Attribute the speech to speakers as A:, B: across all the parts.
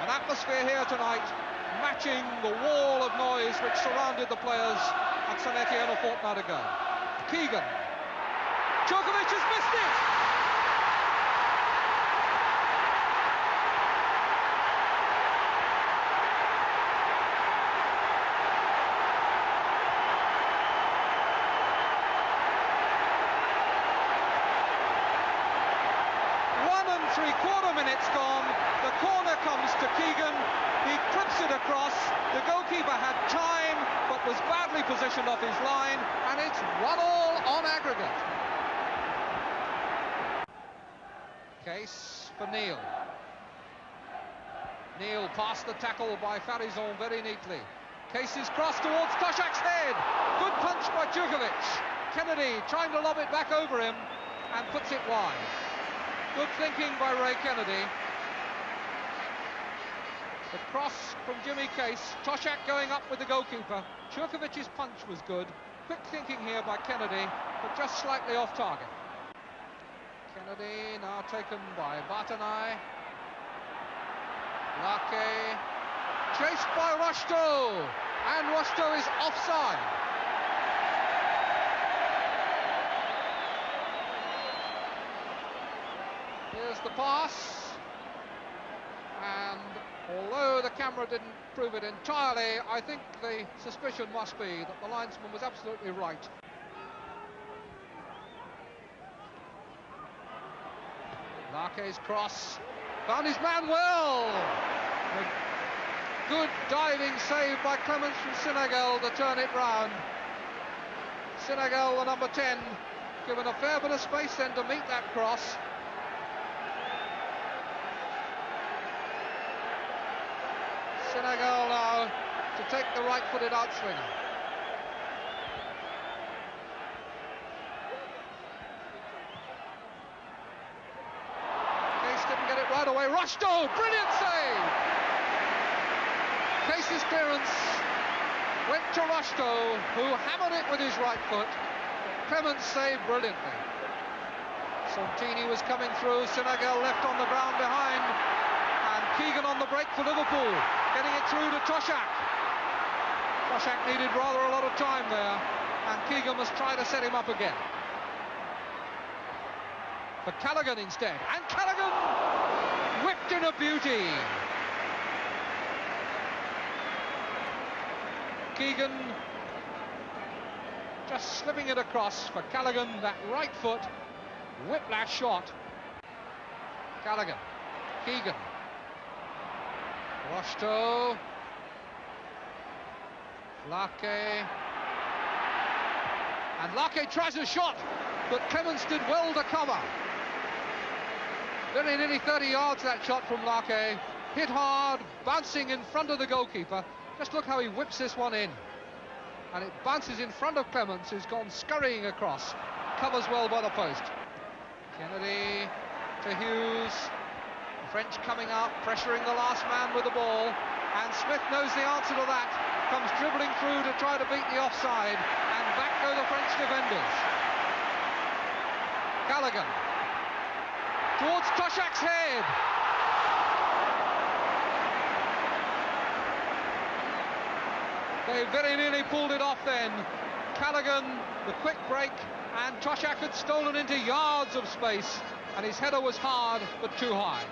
A: An atmosphere here tonight matching the wall of noise which surrounded the players at St Etienne a fortnight ago. Keegan. Djokovic has missed it! Three-quarter minutes gone, the corner comes to Keegan, he clips it across, the goalkeeper had time but was badly positioned off his line, and it's 1-1 on aggregate. Case for Neil. Neil past the tackle by Farizon very neatly. Case's cross towards Toshak's head, good punch by Djokovic. Kennedy trying to lob it back over him and puts it wide. Good thinking by Ray Kennedy. The cross from Jimmy Case. Toshak going up with the goalkeeper. Djokovic's punch was good. Quick thinking here by Kennedy, but just slightly off target. Kennedy now taken by Bartanai. Lake. Chased by Rocheteau. And Rocheteau is offside. Here's the pass, and although the camera didn't prove it entirely, I think the suspicion must be that the linesman was absolutely right. Lake's cross, found his man well. A good diving save by Clements from Senegal to turn it round. Senegal, the number 10, given a fair bit of space then to meet that cross. Senegal now to take the right-footed outswinger. Case didn't get it right away. Rocheteau, brilliant save! Case's clearance went to Rocheteau, who hammered it with his right foot. Clements saved brilliantly. Santini was coming through, Senegal left on the ground behind, and Keegan on the break for Liverpool, getting it through to Toshak. Toshak needed rather a lot of time there, and Keegan must try to set him up again. For Callaghan instead, and Callaghan whipped in a beauty. Keegan just slipping it across for Callaghan, that right foot, whiplash shot. Callaghan, Keegan. Rocheteau, Lake, and Lake tries a shot, but Clements did well to cover. Very nearly 30 yards that shot from Lake, hit hard, bouncing in front of the goalkeeper. Just look how he whips this one in, and it bounces in front of Clements, who's gone scurrying across, covers well by the post. Kennedy to Hughes. French coming out, pressuring the last man with the ball, and Smith knows the answer to that, comes dribbling through to try to beat the offside, and back go the French defenders. Callaghan towards Toshak's head. They very nearly pulled it off then. Callaghan, the quick break, and Toshak had stolen into yards of space, and his header was hard but too high.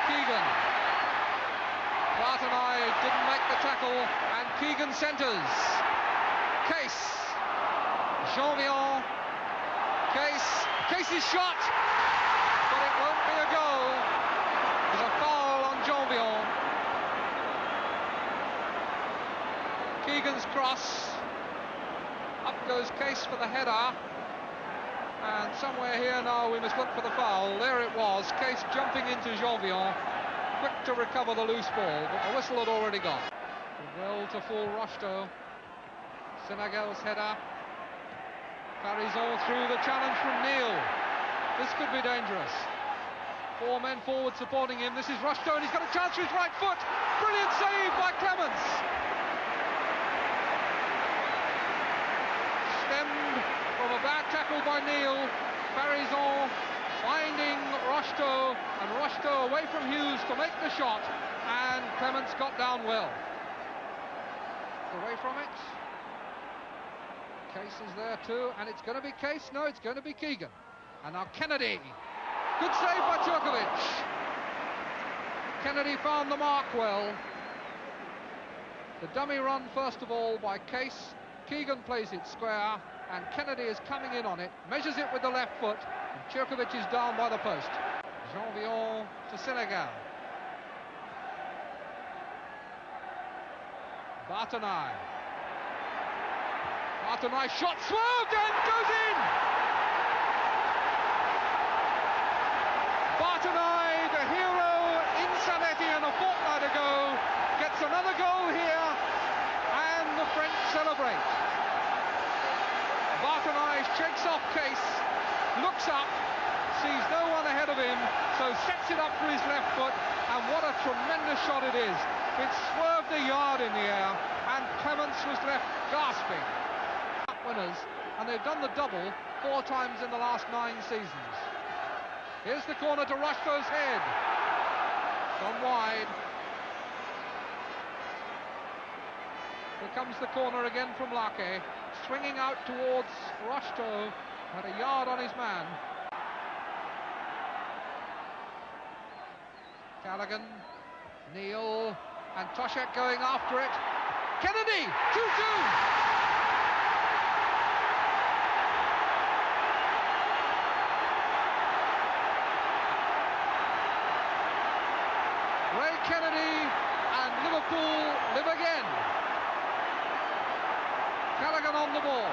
A: Keegan. Bartanai didn't make the tackle, and Keegan centres. Case. Jean-Vion. Case's shot, but it won't be a goal. There's a foul on Jean-Vion. Keegan's cross. Up goes Case for the header. And somewhere here now we must look for the foul. There it was, Case jumping into Jean-Vion, quick to recover the loose ball, but the whistle had already gone. Well to fool Rocheteau. Senegal's header. Farizon through the challenge from Neil. This could be dangerous. Four men forward supporting him. This is Rocheteau, and he's got a chance with his right foot. Brilliant save by Clements. Stemmed from a bad tackle by Neil. Farizon finding Rocheteau, and Rocheteau away from Hughes. to make the shot, and Clements got down well. Away from it. Case is there too, and it's going to be Case. No, it's going to be Keegan. And now Kennedy. Good save by Djokovic. Kennedy found the mark well. The dummy run first of all by Case. Keegan plays it square, and Kennedy is coming in on it, measures it with the left foot, and Djokovic is down by the post. Jean-Vion to Senegal. Bartonai. Bartonai shot swerved and goes in! Bartonai, the hero in St Etienne a fortnight ago, gets another goal here, and the French celebrate. Bartonai shakes off Case, looks up, sees no one ahead of him, so sets it up for his left foot, and what a tremendous shot it is. It swerved a yard in the air, and Clements was left gasping. Winners, and they've done the double 4 times in the last 9 seasons. Here's the corner to Rushdo's head. Gone wide. Here comes the corner again from Lake, swinging out towards Rushdo, had a yard on his man. Callaghan, Neil, and Toshak going after it. Kennedy, 2-2! Ray Kennedy and Liverpool live again. Callaghan on the ball.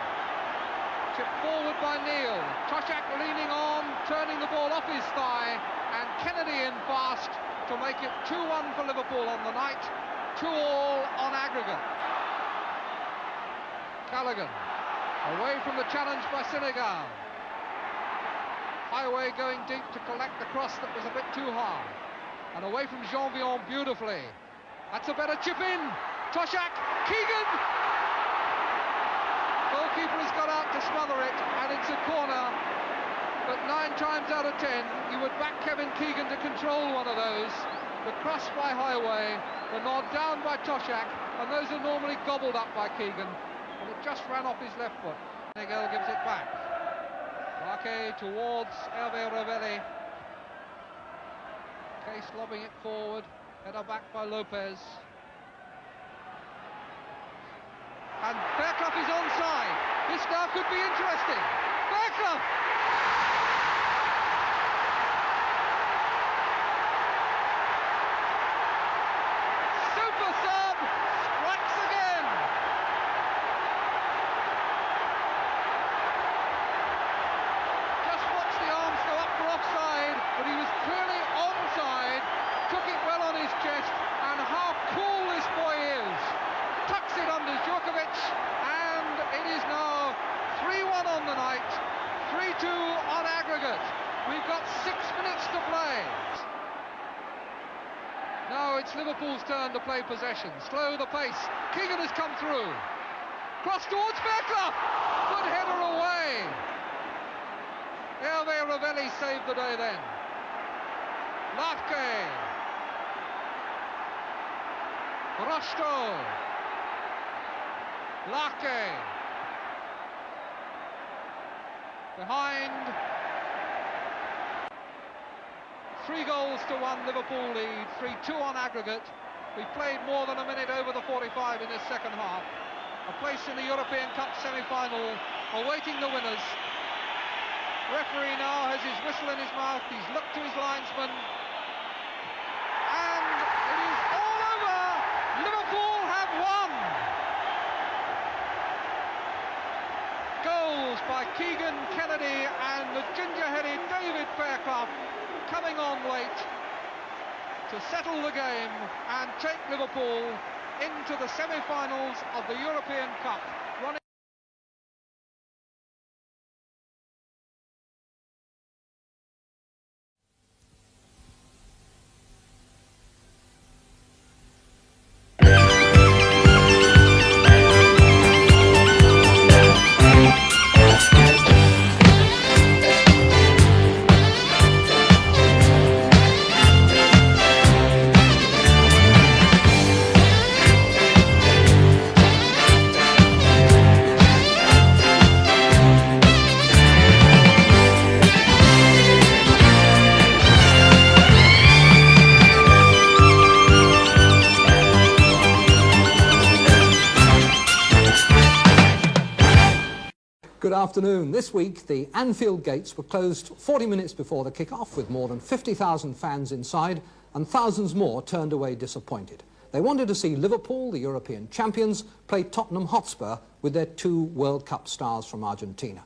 A: Chipped forward by Neil. Toshak leaning on, turning the ball off his thigh, and Kennedy in fast to make it 2-1 for Liverpool on the night. 2-2 on aggregate. Callaghan away from the challenge by Senegal. Highway going deep to collect the cross that was a bit too hard. And away from Jean-Vion beautifully. That's a better chip in. Toshak, Keegan! Goalkeeper has got out to smother it, and it's a corner. But 9 times out of 10, you would back Kevin Keegan to control one of those. The cross by Highway, the nod down by Toshak, and those are normally gobbled up by Keegan. And it just ran off his left foot. Senegal gives it back. Lake towards Hervé Revelli. Case lobbing it forward, header back by Lopez. And Fairclough is onside. This now could be interesting. Fairclough! Super sub! Strikes again! Just watch the arms go up for offside, but he was clearly onside, took it well on his chest, and how cool this boy is. Tucks it under Djokovic, and it is now 3-1 on the night, 3-2 on aggregate. We've got 6 minutes to play. Now it's Liverpool's turn to play possession. Slow the pace. Keegan has come through. Cross towards Fairclough. Good header away. Hervé Revelli saved the day then. Lafke. Rosto. Lake. Behind. 3-1 Liverpool lead. 3-2 on aggregate. We played more than a minute over the 45 in this second half. A place in the European Cup semi-final, awaiting the winners. Referee now has his whistle in his mouth. He's looked to his linesman. And it is all over. Liverpool have won. Goals by Keegan, Kennedy and the ginger-headed David Fairclough coming on late to settle the game and take Liverpool into the semi-finals of the European Cup.
B: afternoon. This week, the Anfield gates were closed 40 minutes before the kick-off, with more than 50,000 fans inside and thousands more turned away disappointed. They wanted to see Liverpool, the European champions, play Tottenham Hotspur with their two World Cup stars from Argentina.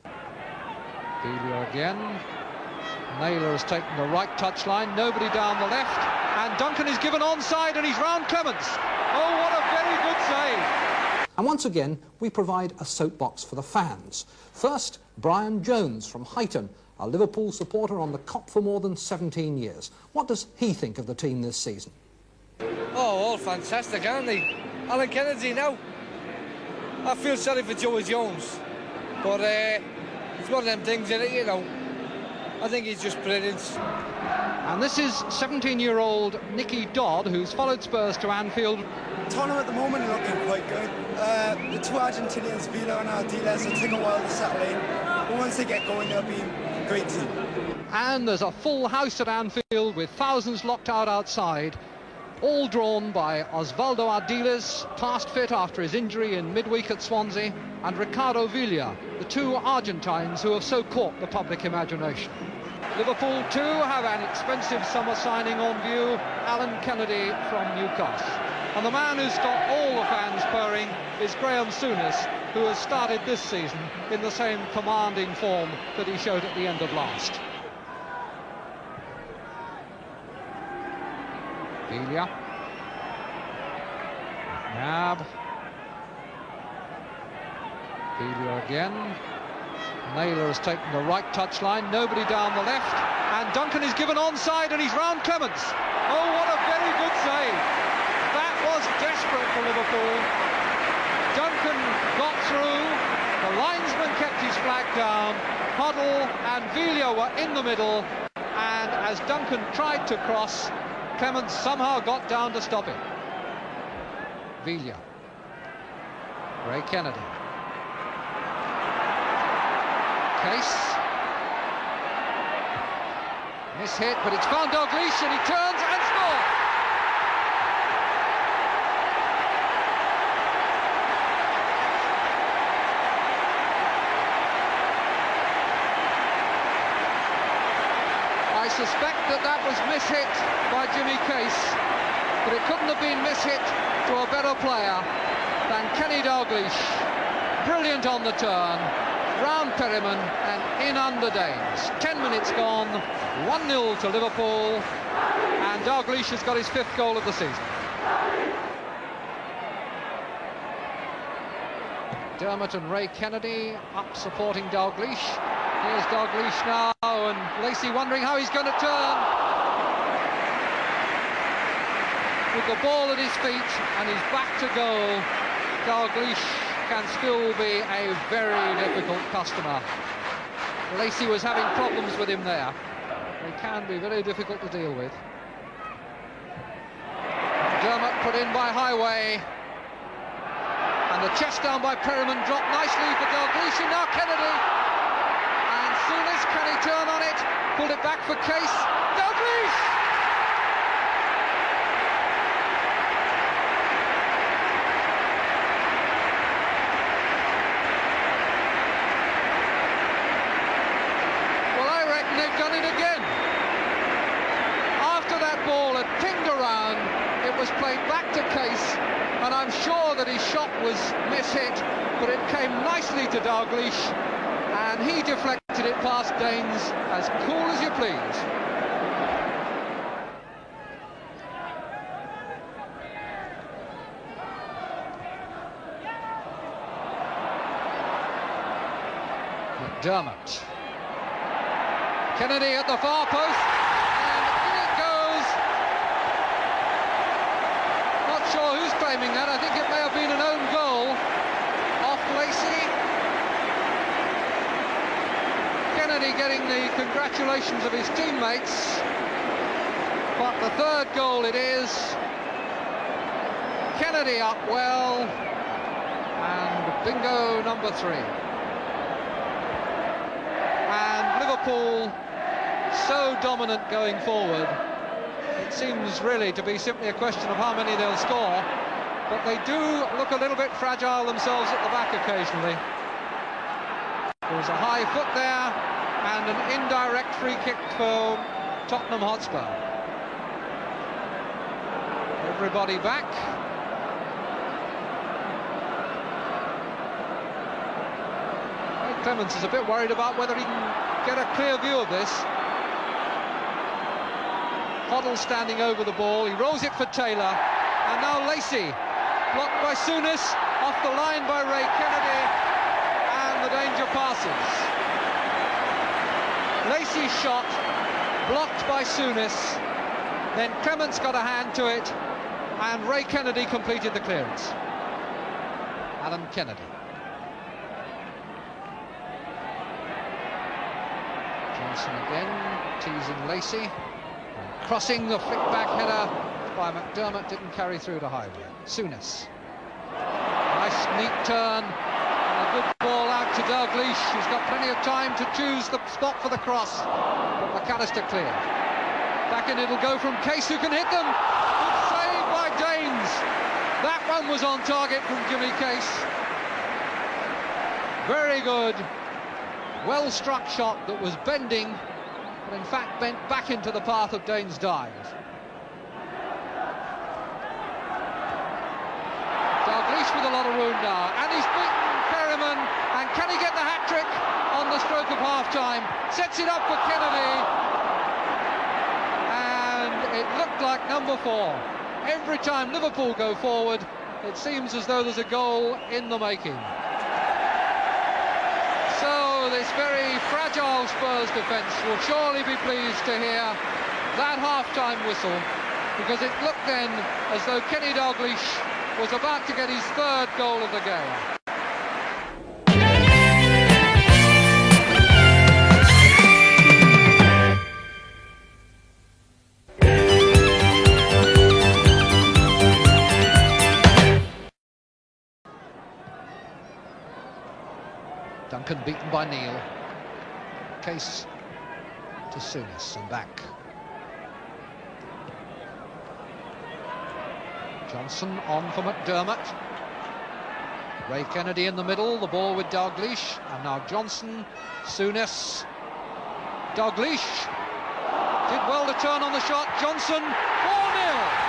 A: Villa again. Naylor has taken the right touchline, nobody down the left, and Duncan is given onside and he's round Clements. Oh, what a very good save!
B: And once again, we provide a soapbox for the fans. First, Brian Jones from Huyton, a Liverpool supporter on the Kop for more than 17 years. What does he think of the team this season?
C: Oh, all fantastic, aren't they? Alan Kennedy now. I feel sorry for Joey Jones, but it's one of them things, in it, you know. I think he's just brilliant.
A: And this is 17-year-old Nicky Dodd, who's followed Spurs to Anfield.
D: Tottenham at the moment are looking quite good. The two Argentinians, Villa and Ardiles, will take a while to settle in, but once they get going, they'll be a great team.
A: And there's a full house at Anfield with thousands locked out outside, all drawn by Osvaldo Ardiles, past fit after his injury in midweek at Swansea, and Ricardo Villa, the two Argentines who have so caught the public imagination. Liverpool too have an expensive summer signing on view, Alan Kennedy from Newcastle. And the man who's got all the fans purring is Graham Souness, who has started this season in the same commanding form that he showed at the end of last. Villa. Nab. Villa again. Naylor has taken the right touchline, nobody down the left, and Duncan is given onside and he's round Clements. Oh, what a very good save. That was desperate for Liverpool. Duncan got through, the linesman kept his flag down, Hoddle and Villa were in the middle, and as Duncan tried to cross, Clements somehow got down to stop him. Villa. Ray Kennedy. Case. Miss hit, but it's found Dalglish and he turns and scores! I suspect that was miss-hit by Jimmy Case, but it couldn't have been miss-hit to a better player than Kenny Dalglish. Brilliant on the turn, round Perryman and in under Danes. 10 minutes gone, 1-0 to Liverpool, and Dalglish has got his 5th goal of the season. Dermot and Ray Kennedy up supporting Dalglish. Here's Dalglish now, and Lacey wondering how he's going to turn. With the ball at his feet and he's back to goal, Dalglish can still be a very difficult customer. Lacey was having problems with him there. They can be very difficult to deal with. Dermot put in by Highway. And the chest down by Perryman dropped nicely for Dalglish, and now Kennedy. And Souness, can he turn on it? Pulled it back for Case. Dalglish! Well, I reckon they've done it again. After that ball had pinged around, it was played back to Case, and I'm sure that his shot was miss-hit, but it came nicely to Dalglish, and he deflected it past Danes as cool as you please. McDermott. Kennedy at the far post, and in it goes. Not sure who's claiming that. I think it may have been an own goal off Lacey. Kennedy getting the congratulations of his teammates, but the 3rd goal it is. Kennedy up well, and bingo number 3. And Liverpool so dominant going forward, it seems really to be simply a question of how many they'll score, but they do look a little bit fragile themselves at the back occasionally. There was a high foot there and an indirect free kick for Tottenham Hotspur. Everybody back. Clements is a bit worried about whether he can get a clear view of this. Hoddle standing over the ball, he rolls it for Taylor, and now Lacey, blocked by Souness, off the line by Ray Kennedy, and the danger passes. Lacey's shot, blocked by Souness, then Clements got a hand to it, and Ray Kennedy completed the clearance. Alan Kennedy. Johnson again, teasing Lacey. Crossing, the flick-back header by McDermott didn't carry through to Highway. Souness. Nice, neat turn. And a good ball out to Dalglish. He's got plenty of time to choose the spot for the cross. But McAllister cleared. Back in it'll go from Case, who can hit them. Good save by Danes. That one was on target from Jimmy Case. Very good. Well-struck shot that was bending, but in fact bent back into the path of Dane's dive. Dalglish with a lot of room now, and he's beaten Perryman, and can he get the hat-trick on the stroke of half-time? Sets it up for Kennedy, and it looked like number 4. Every time Liverpool go forward, it seems as though there's a goal in the making. So this very fragile Spurs defence will surely be pleased to hear that half-time whistle, because it looked then as though Kenny Dalglish was about to get his 3rd goal of the game. Duncan beaten by Neal. Case to Souness and back. Johnson on for McDermott. Ray Kennedy in the middle, the ball with Dalglish, and now Johnson, Souness, Dalglish did well to turn on the shot. Johnson, 4-0.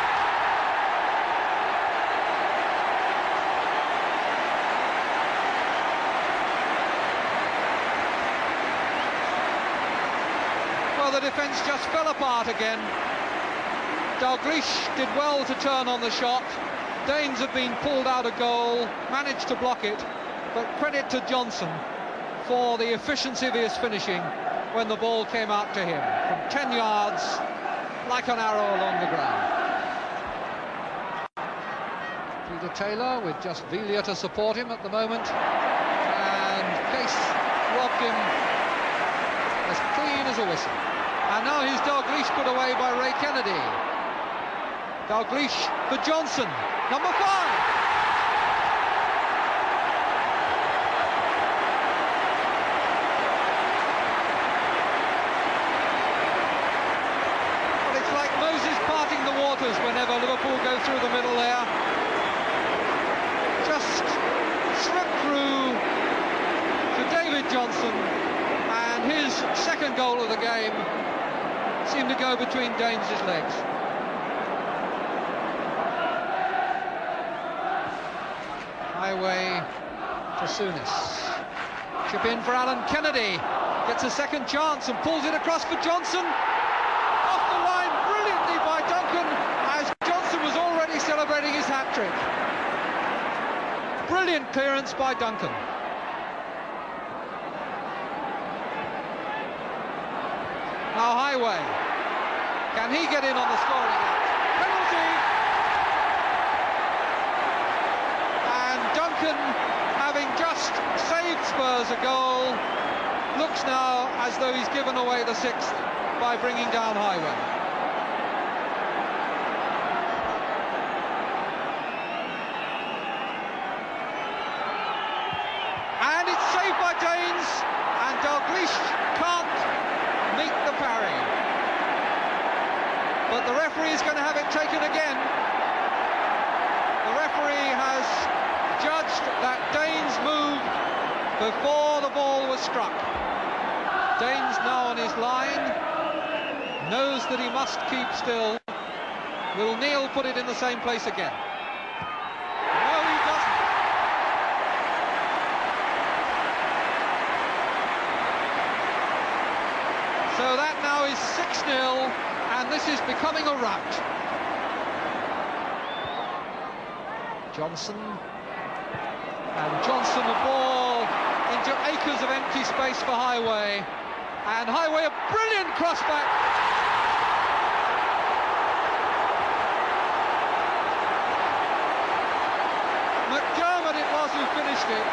A: The defence just fell apart again. Dalglish did well to turn on the shot. Danes have been pulled out of goal, managed to block it, but credit to Johnson for the efficiency of his finishing when the ball came out to him from 10 yards like an arrow along the ground. Peter Taylor with just Villa to support him at the moment, and Case robbed him as clean as a whistle. And now he's Dalglish put away by Ray Kennedy. Dalglish for Johnson, number 5. Well, it's like Moses parting the waters whenever Liverpool go through the middle there. Just slipped through to David Johnson, and his 2nd goal of the game seemed to go between Danes' legs. Highway to Souness. Chip in for Alan Kennedy. Gets a 2nd chance and pulls it across for Johnson. Off the line brilliantly by Duncan, as Johnson was already celebrating his hat-trick. Brilliant clearance by Duncan. Now Highway, can he get in on the scoring act? Penalty! And Duncan, having just saved Spurs a goal, looks now as though he's given away the 6th by bringing down Highway. And it's saved by Danes, and Dalglish can't meet the parry. But the referee is going to have it taken again. The referee has judged that Dane's move before the ball was struck. Dane's now on his line, knows that he must keep still. Will Neil put it in the same place again? No, he doesn't. So that now is 6-0, and this is becoming a rout. Johnson, and Johnson a ball into acres of empty space for Highway, and Highway a brilliant cross back. McDermott it was who finished it,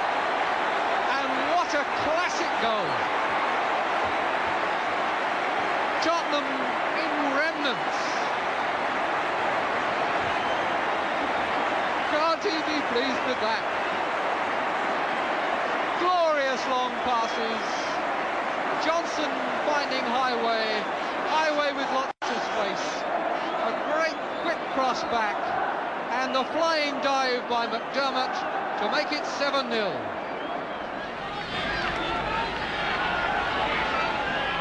A: and what a classic goal. Tottenham in remnants. Can't he be pleased with that? Glorious long passes. Johnson finding Highway. Highway with lots of space. A great quick cross back. And the flying dive by McDermott to make it 7-0.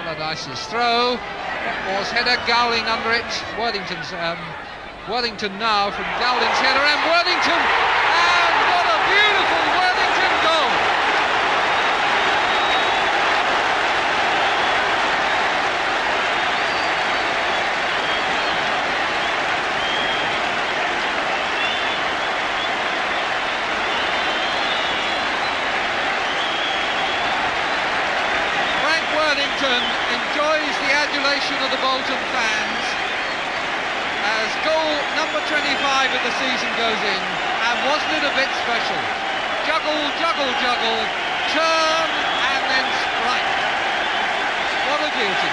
A: Allardyce's throw. Watmore's header, Gowling under it. Worthington now from Gowling's header, and Worthington, and what a beautiful Worthington goal! Frank Worthington enjoys the adulation of the Bolton fans as goal number 25 of the season goes in, and wasn't it a bit special? Juggle, juggle, juggle, turn and then strike. What a beauty.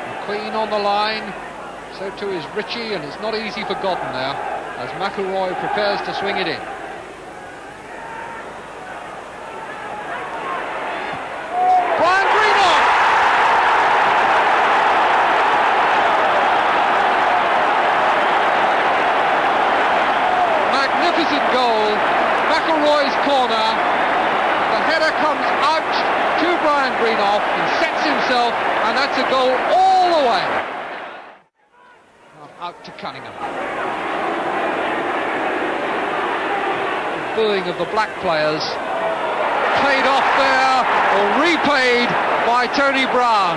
A: McQueen on the line, so too is Ritchie, and it's not easy for Godden now as McElroy prepares to swing it in. Goal, McElroy's corner, the header comes out to Brian Greenough, he sets himself, and that's a goal all the way. Out to Cunningham. The booing of the black players, played off there, or replayed by Tony Brown.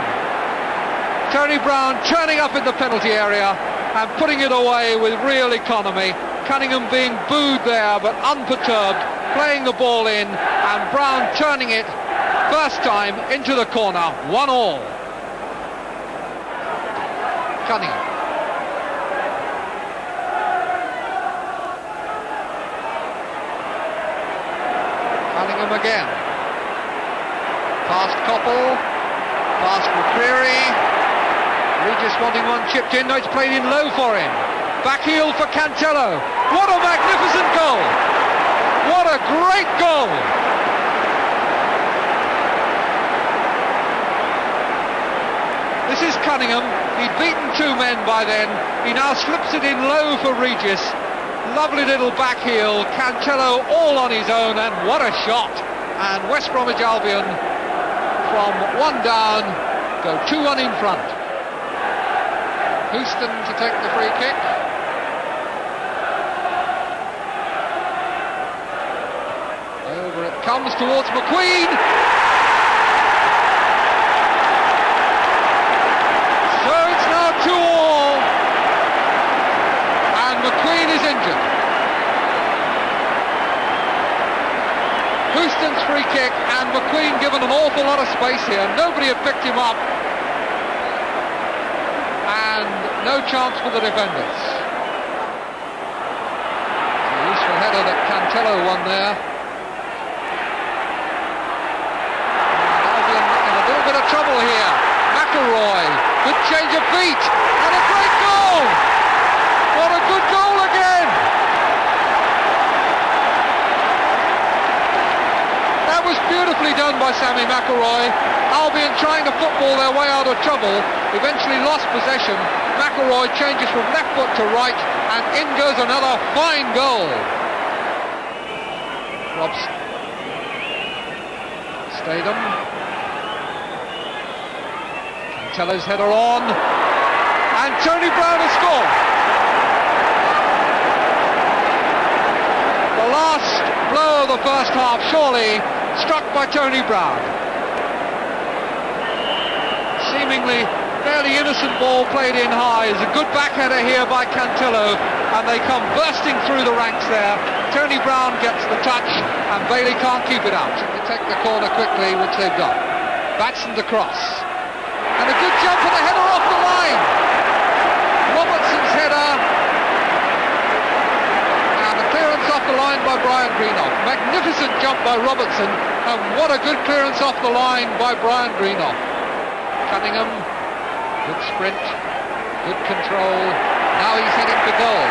A: Tony Brown turning up in the penalty area and putting it away with real economy. Cunningham being booed there, but unperturbed, playing the ball in, and Brown turning it first time into the corner, 1-1. Cunningham. Cunningham again. Past Coppell, past McCreary. Regis wanting one chipped in, no, it's played in low for him. Back heel for Cantello. What a magnificent goal! What a great goal! This is Cunningham. He'd beaten two men by then. He now slips it in low for Regis. Lovely little back heel. Cantello all on his own, and what a shot! And West Bromwich Albion, from one down, go 2-1 in front. Houston to take the free kick. Over it comes towards McQueen. So it's now 2-2. And McQueen is injured. Houston's free kick, and McQueen given an awful lot of space here. Nobody had picked him up. And no chance for the defenders. It's a useful header that Cantello won there. And Albion in a little bit of trouble here. McElroy, good change of feet, and a great goal! What a good goal again! That was beautifully done by Sammy McElroy. Albion trying to football their way out of trouble, eventually lost possession. McElroy changes from left foot to right, and in goes another fine goal. Robson. Statham. Cantelo's header on, and Tony Brown has scored. The last blow of the first half, surely, struck by Tony Brown. Seemingly fairly innocent ball played in high. Is a good backheader here by Cantello, and they come bursting through the ranks there. Tony Brown gets the touch, and Bailey can't keep it out. They take the corner quickly, which they've done. Batson to cross, and a good jump for the header off the line. Robertson's header, and the clearance off the line by Brian Greenough. Magnificent jump by Robertson, and what a good clearance off the line by Brian Greenough. Cunningham, good sprint, good control. Now he's heading for goal.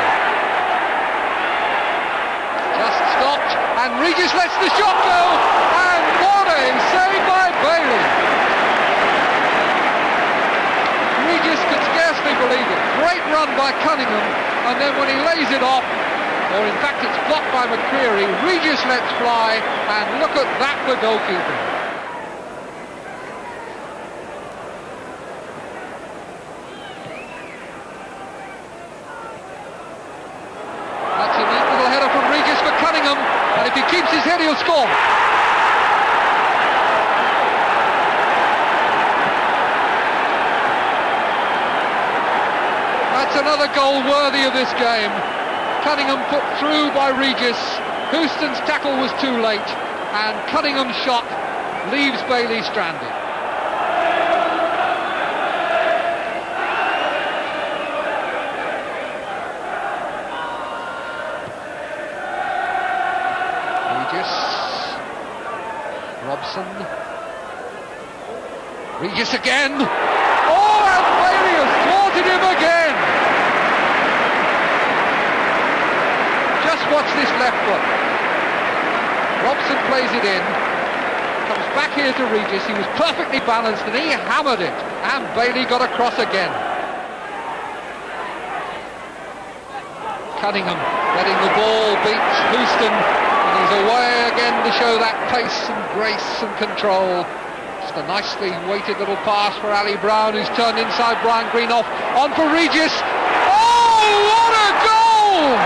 A: Just stopped, and Regis lets the shot go, and what a save by Bailey. Regis could scarcely believe it. Great run by Cunningham, and then when he lays it off, or in fact it's blocked by McCreary, Regis lets fly, and look at that for goalkeeping. That's a neat little header from Regis for Cunningham, and if he keeps his head he'll score. That's another goal worthy of this game. Cunningham put through by Regis. Houston's tackle was too late, and Cunningham's shot leaves Bailey stranded. Robson. Regis again. Oh, and Bailey has thwarted him again. Just watch this left foot. Robson plays it in. Comes back here to Regis. He was perfectly balanced and he hammered it. And Bailey got across again. Cunningham letting the ball beat Houston. He's away again to show that pace and grace and control. Just a nicely weighted little pass for Ali Brown, who's turned inside Brian Greenough. On for Regis. Oh, what a goal!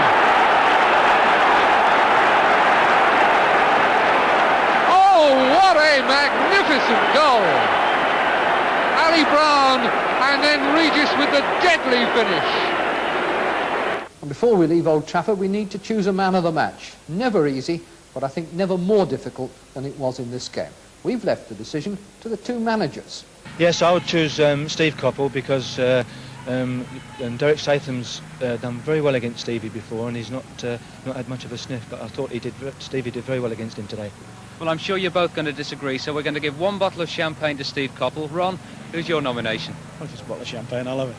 A: Oh, what a magnificent goal! Ali Brown, and then Regis with the deadly finish.
B: And before we leave Old Trafford, we need to choose a man of the match. Never easy, but I think never more difficult than it was in this game. We've left the decision to the two managers.
E: Yes, I would choose Steve Coppell because Derek Statham's done very well against Stevie before, and he's not had much of a sniff, but I thought Stevie did very well against him today.
F: Well, I'm sure you're both going to disagree, so we're going to give one bottle of champagne to Steve Coppell. Ron, who's your nomination?
G: Well, just a bottle of champagne, I love it.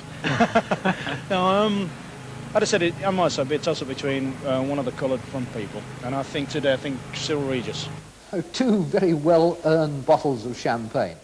G: No, I'd have said I might say it'd be a toss-up between one of the coloured front people, and I think today, Cyril Regis.
B: Oh, two very well-earned bottles of champagne.